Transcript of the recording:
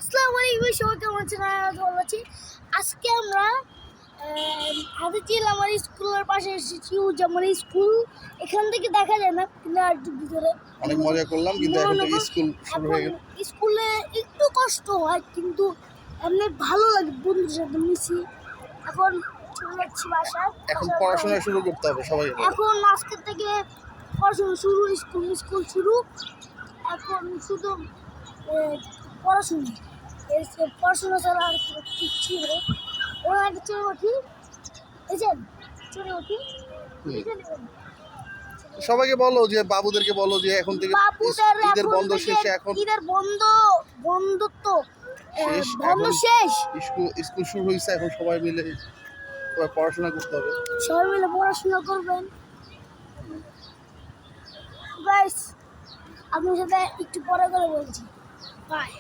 আসসালামু আলাইকুম, সবাই কেমন আছেন? ভালো আছি। আজকে আমরা হাতিঝিল আমার স্কুলের পাশে এসেছি। আমার স্কুল এখান থেকে দেখা যায় না, কিন্তু আর একটু ভিতরে অনেক মজা করলাম, কিন্তু এখন তো স্কুল শুরু হয়ে গেল। স্কুলে একটু কষ্ট হয়, কিন্তু এমনি ভালো লাগে বন্ধুদের সাথে মিশি। এখন চলে যাচ্ছি বাসায়। এখন পড়াশোনা শুরু করতে হবে সবাই। এখন আজকে থেকে পড়াশোনা শুরু, স্কুল শুরু। এখন শুধু পড়াশোনা পড়াশোনা ছাড়া আর কিচ্ছু নেই। ওরা আগে চলে উঠি, এই যে চলে উঠি। সবাইকে বলো যে বাবুদেরকে বলো যে এখন থেকে ঈদের বন্ধ শেষে এখন ঈদের বন্ধ শেষ, বন্ধ এখন শেষ, স্কুল শুরু হয়েছে। এখন সবাই মিলে পড়াশোনা করতে হবে। সবাই মিলে পড়াশোনা করবেন। গাইস, আপনার সাথে একটু পরে করে বলছি। বাই।